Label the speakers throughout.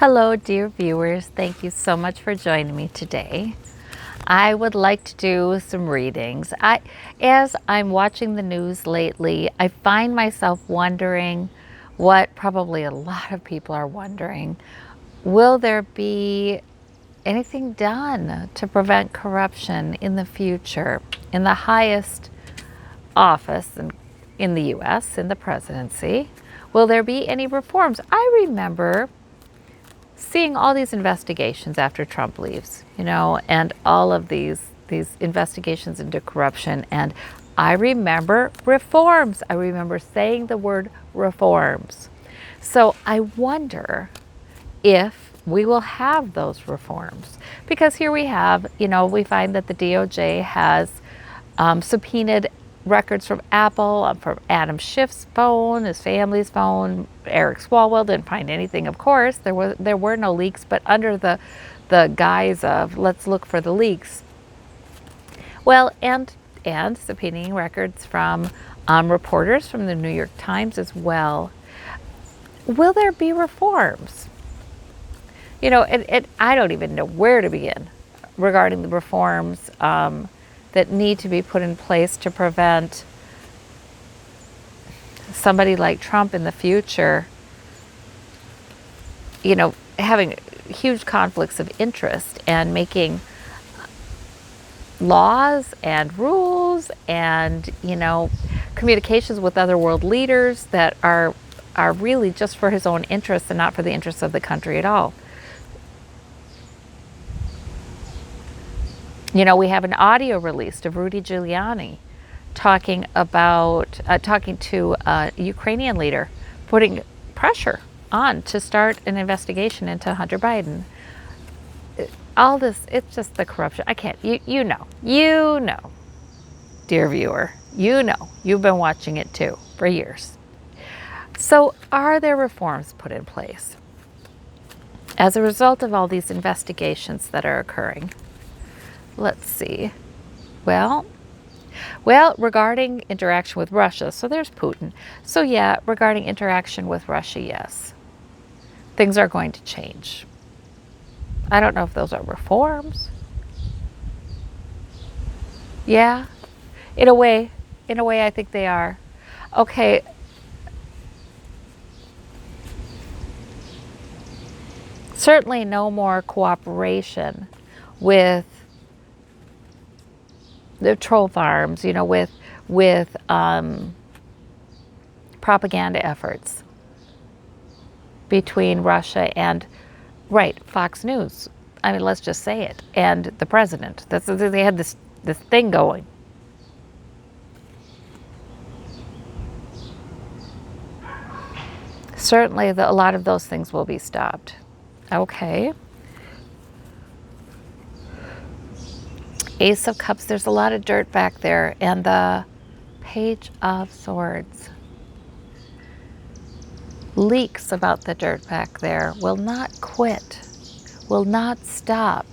Speaker 1: Hello, dear viewers. Thank you so much for joining me today. I would like to do some readings. As I'm watching the news lately, I find myself wondering what probably a lot of people are wondering. Will there be anything done to prevent corruption in the future in the highest office in the U.S., in the presidency? Will there be any reforms? I remember seeing all these investigations after Trump leaves, and all of these investigations into corruption. And I remember reforms. I remember saying the word reforms. So I wonder if we will have those reforms. Because here we have, we find that the DOJ has subpoenaed records from Apple, from Adam Schiff's phone, his family's phone. Eric Swalwell didn't find anything, of course. There were no leaks, but under the guise of let's look for the leaks. Well, and subpoenaing records from reporters from the New York Times as well. Will there be reforms? I don't even know where to begin regarding the reforms that need to be put in place to prevent somebody like Trump in the future, having huge conflicts of interest and making laws and rules and, communications with other world leaders that are really just for his own interests and not for the interests of the country at all. We have an audio released of Rudy Giuliani talking to a Ukrainian leader, putting pressure on to start an investigation into Hunter Biden. All this, it's just the corruption. I can't, you know, dear viewer, you've been watching it too for years. So are there reforms put in place as a result of all these investigations that are occurring? Let's see. Well, regarding interaction with Russia, so there's Putin. So yeah, regarding interaction with Russia, yes. Things are going to change. I don't know if those are reforms. Yeah, in a way, I think they are. Okay. Certainly no more cooperation with the troll farms, with propaganda efforts between Russia and, Fox News. I mean, let's just say it, and the president. They had this thing going. Certainly, a lot of those things will be stopped. Okay. Ace of Cups, there's a lot of dirt back there, and the Page of Swords. Leaks about the dirt back there will not quit, will not stop.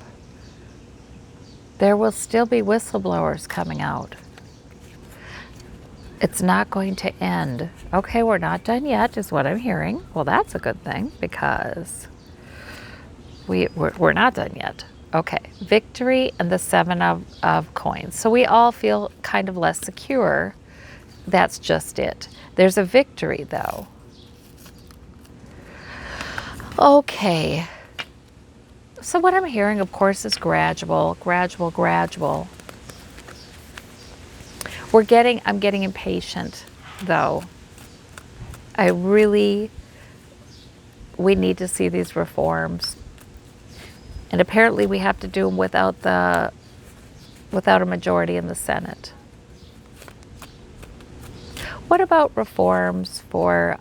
Speaker 1: There will still be whistleblowers coming out. It's not going to end. Okay, we're not done yet, is what I'm hearing. Well, that's a good thing, because we're not done yet. Okay, victory and the Seven of Coins. So we all feel kind of less secure. That's just it. There's a victory, though. Okay. So what I'm hearing, of course, is gradual. I'm getting impatient, though. We need to see these reforms. And apparently we have to do them without a majority in the Senate. What about reforms for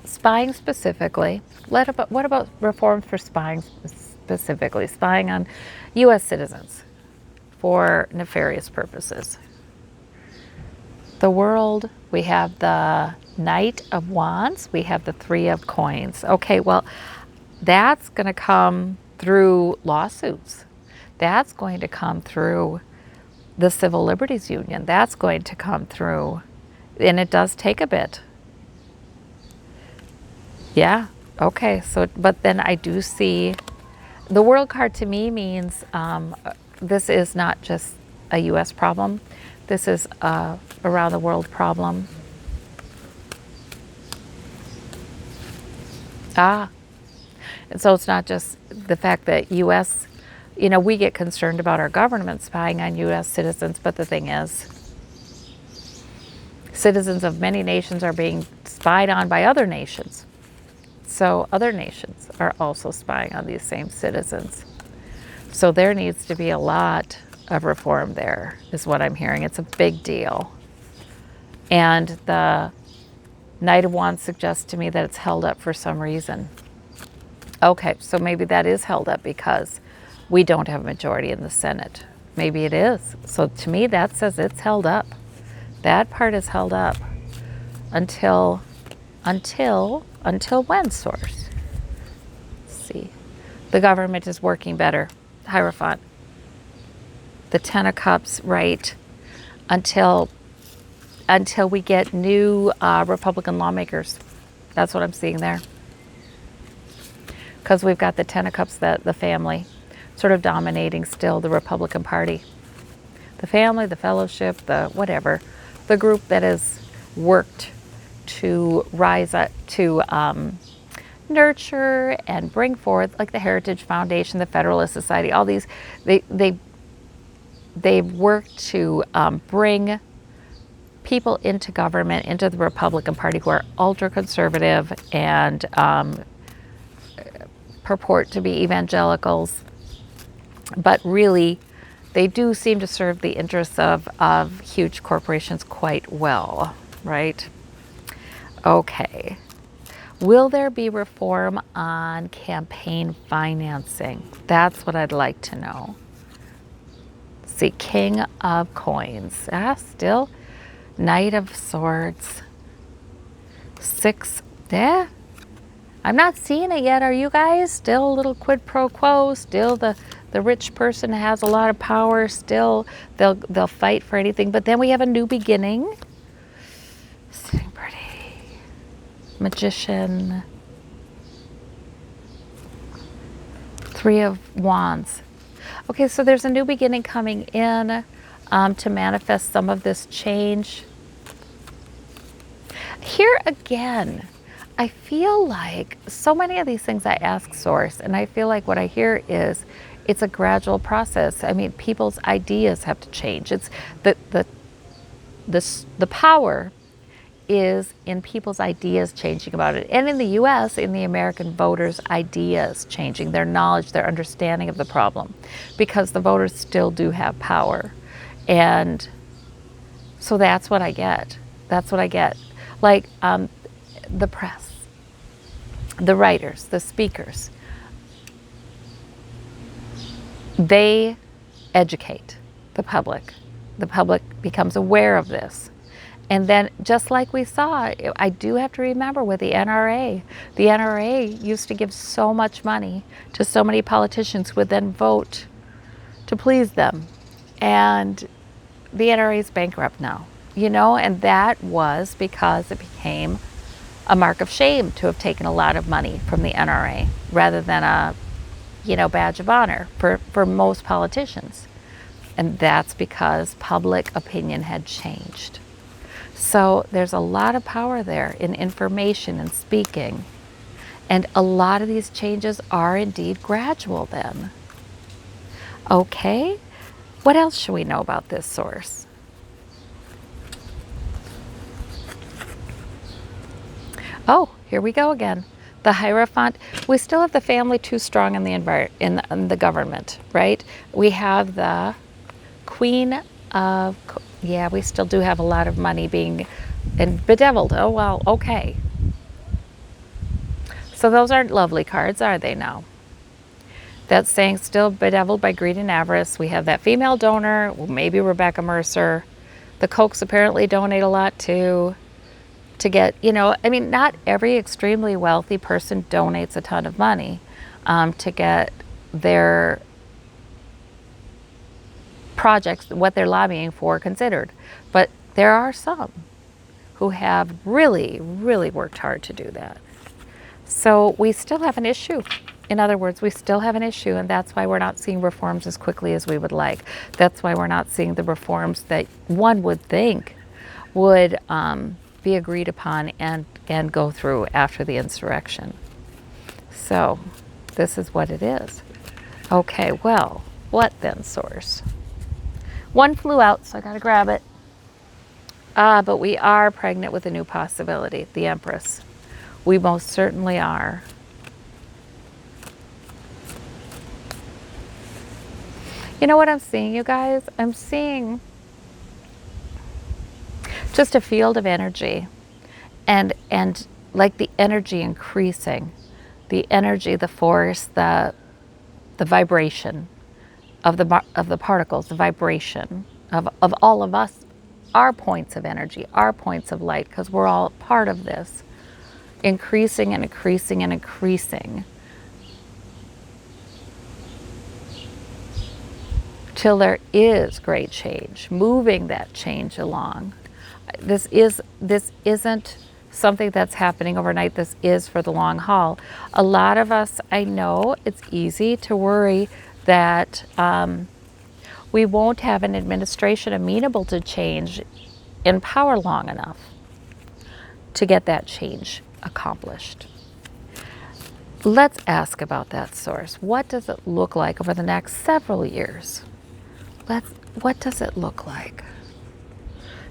Speaker 1: spying specifically? What about reforms for spying specifically? Spying on U.S. citizens for nefarious purposes. The World, we have the Knight of Wands, we have the Three of Coins. Okay, well, that's going to come through lawsuits. That's going to come through the Civil Liberties Union. That's going to come through, and it does take a bit. Yeah, okay, so, but then I do see, the world card to me means this is not just a US problem, this is a around the world problem. Ah, and so it's not just the fact that US, we get concerned about our government spying on US citizens, but the thing is, citizens of many nations are being spied on by other nations. So other nations are also spying on these same citizens. So there needs to be a lot of reform there, is what I'm hearing. It's a big deal. And the Knight of Wands suggests to me that it's held up for some reason. Okay, so maybe that is held up because we don't have a majority in the Senate. Maybe it is. So to me, that says it's held up. That part is held up until when, source? Let's see. The government is working better. Hierophant. The Ten of Cups, right? Until we get new Republican lawmakers. That's what I'm seeing there. Because we've got the Ten of Cups, the family, sort of dominating still the Republican Party. The family, the fellowship, the whatever. The group that has worked to rise up, to nurture and bring forth, like the Heritage Foundation, the Federalist Society, all these, they've worked to bring people into government, into the Republican Party who are ultra conservative and purport to be evangelicals, but really they do seem to serve the interests of huge corporations quite well, right? Okay. Will there be reform on campaign financing? That's what I'd like to know. See, King of Coins. Still Knight of Swords. 6. I'm not seeing it yet. Are you guys? Still a little quid pro quo. Still the rich person has a lot of power. Still they'll fight for anything. But then we have a new beginning. Sitting pretty. Magician. 3 of Wands. Okay, so there's a new beginning coming in to manifest some of this change. Here again, I feel like so many of these things I ask source, and I feel like what I hear is it's a gradual process. I mean, people's ideas have to change. It's the power is in people's ideas changing about it. And in the US, in the American voters' ideas changing, their knowledge, their understanding of the problem, because the voters still do have power. And so that's what I get. That's what I get. Like the press, the writers, the speakers, they educate the public. The public becomes aware of this. And then just like we saw, I do have to remember with the NRA used to give so much money to so many politicians who would then vote to please them. And the NRA is bankrupt now, and that was because it became a mark of shame to have taken a lot of money from the NRA rather than a, badge of honor for most politicians. And that's because public opinion had changed. So there's a lot of power there in information and speaking. And a lot of these changes are indeed gradual then. Okay, what else should we know about this source? Oh, here we go again. The Hierophant. We still have the family too strong in the government, right? We have the Queen of... Yeah, we still do have a lot of money being bedeviled. Oh, well, okay. So those aren't lovely cards, are they now? That's saying still bedeviled by greed and avarice. We have that female donor, maybe Rebecca Mercer. The Kochs apparently donate a lot too. To get, not every extremely wealthy person donates a ton of money to get their projects, what they're lobbying for, considered. But there are some who have really, really worked hard to do that. So we still have an issue. In other words, we still have an issue, and that's why we're not seeing reforms as quickly as we would like. That's why we're not seeing the reforms that one would think would be agreed upon and go through after the insurrection. So this is what it is. Okay, well, what then, source? One flew out, so I gotta grab it. But we are pregnant with a new possibility, the Empress. We most certainly are. You know what I'm seeing, you guys? I'm seeing just a field of energy, and like the energy increasing, the energy, the force, the vibration of the particles, the vibration of all of us, our points of energy, our points of light, because we're all part of this, increasing and increasing and increasing, till there is great change, moving that change along. This isn't something that's happening overnight. This is for the long haul. A lot of us, I know it's easy to worry that we won't have an administration amenable to change in power long enough to get that change accomplished. Let's ask about that, source. What does it look like over the next several years? What does it look like?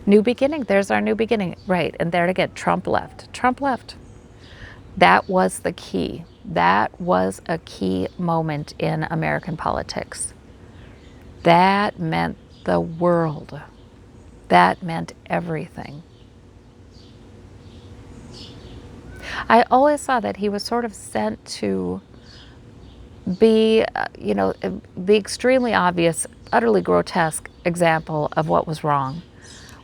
Speaker 1: New beginning, there's our new beginning, right? And there to get Trump left. Trump left. That was the key. That was a key moment in American politics. That meant the world. That meant everything. I always saw that he was sort of sent to be, the extremely obvious, utterly grotesque example of what was wrong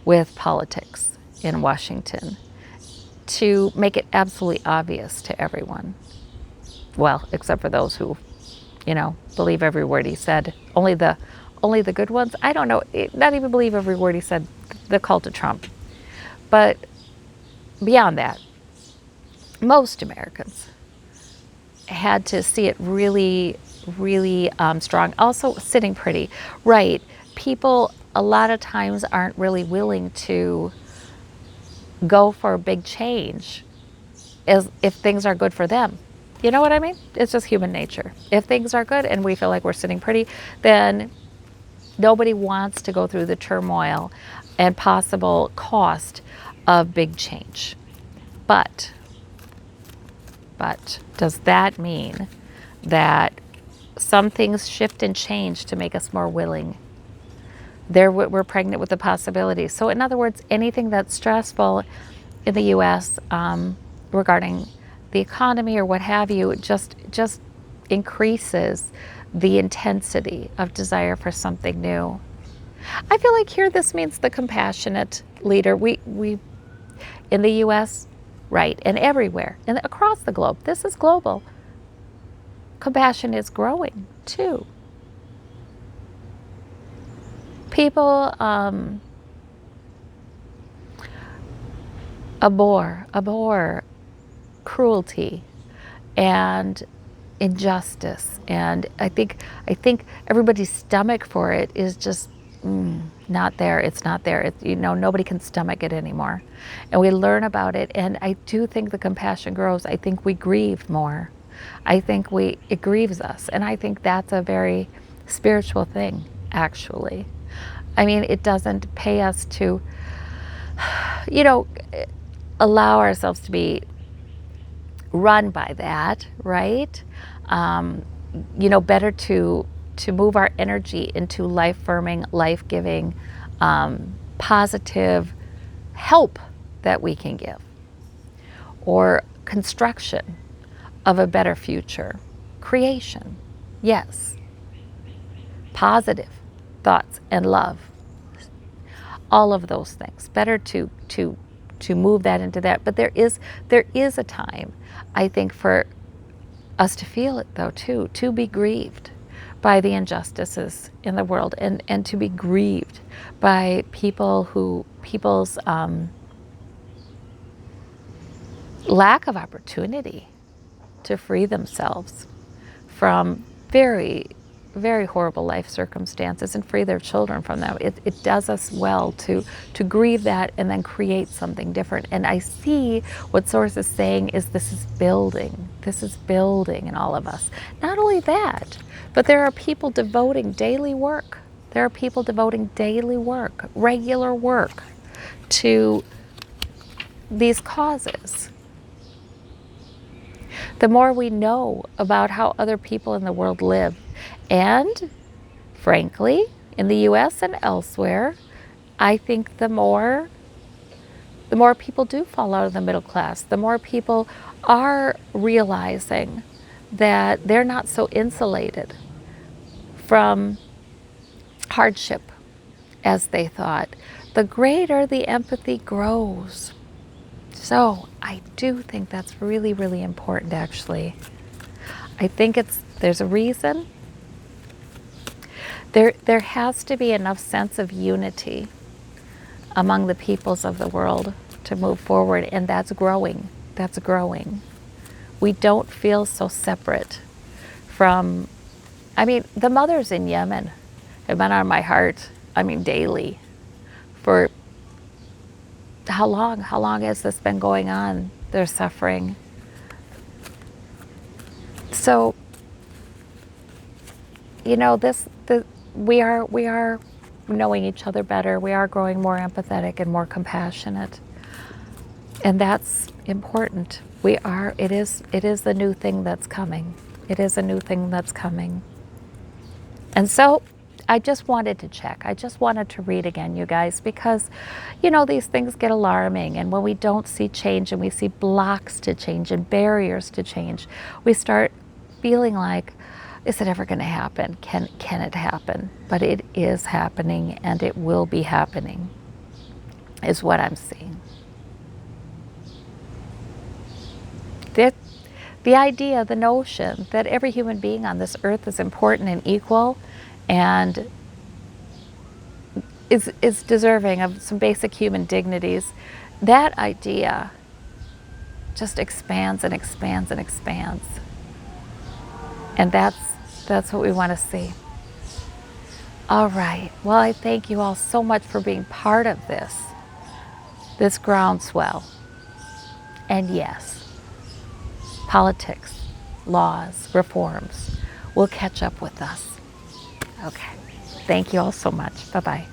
Speaker 1: with politics in Washington, to make it absolutely obvious to everyone. Well, except for those who, believe every word he said. Only the good ones. I don't know. Not even believe every word he said. The cult of Trump. But beyond that, most Americans had to see it really, really strong. Also, sitting pretty. Right. People a lot of times aren't really willing to go for a big change as if things are good for them. You know what I mean? It's just human nature. If things are good and we feel like we're sitting pretty, then nobody wants to go through the turmoil and possible cost of big change. But does that mean that some things shift and change to make us more willing? We're pregnant with the possibility. So in other words, anything that's stressful in the U.S. Regarding the economy or what have you, just increases the intensity of desire for something new. I feel like here this means the compassionate leader. We in the U.S., right, and everywhere, and across the globe, this is global, compassion is growing too. People abhor cruelty and injustice, and I think everybody's stomach for it is just not there. It's not there. Nobody can stomach it anymore, and we learn about it. And I do think the compassion grows. I think we grieve more. I think it grieves us, and I think that's a very spiritual thing, actually. I mean, it doesn't pay us to, allow ourselves to be run by that, right? Better to move our energy into life-affirming, life-giving, positive help that we can give, or construction of a better future, creation, yes, positive thoughts and love, all of those things. Better to move that into that. But there is a time, I think, for us to feel it though too, to be grieved by the injustices in the world, and to be grieved by people's lack of opportunity to free themselves from very, very horrible life circumstances and free their children from them. It does us well to grieve that and then create something different. And I see what Source is saying is this is building. This is building in all of us. Not only that, but there are people devoting daily work. There are people devoting daily work, regular work, to these causes. The more we know about how other people in the world live, and frankly, in the US and elsewhere, I think the more people do fall out of the middle class, the more people are realizing that they're not so insulated from hardship as they thought, the greater the empathy grows. So I do think that's really, really important, actually. I think there's a reason. There has to be enough sense of unity among the peoples of the world to move forward, and that's growing. That's growing. We don't feel so separate from, the mothers in Yemen have been on my heart, daily. For how long? How long has this been going on? They're suffering. So, we are knowing each other better. We are growing more empathetic and more compassionate, and that's important. It is the new thing that's coming. It is a new thing that's coming. And so I just wanted to check. I just wanted to read again, you guys, because, these things get alarming. And when we don't see change and we see blocks to change and barriers to change, we start feeling like, is it ever going to happen? Can it happen? But it is happening, and it will be happening, is what I'm seeing. The idea, the notion that every human being on this earth is important and equal and is deserving of some basic human dignities, that idea just expands and expands and expands. And that's what we want to see. All right. Well, I thank you all so much for being part of this groundswell. And yes, politics, laws, reforms will catch up with us. Okay. Thank you all so much. Bye-bye.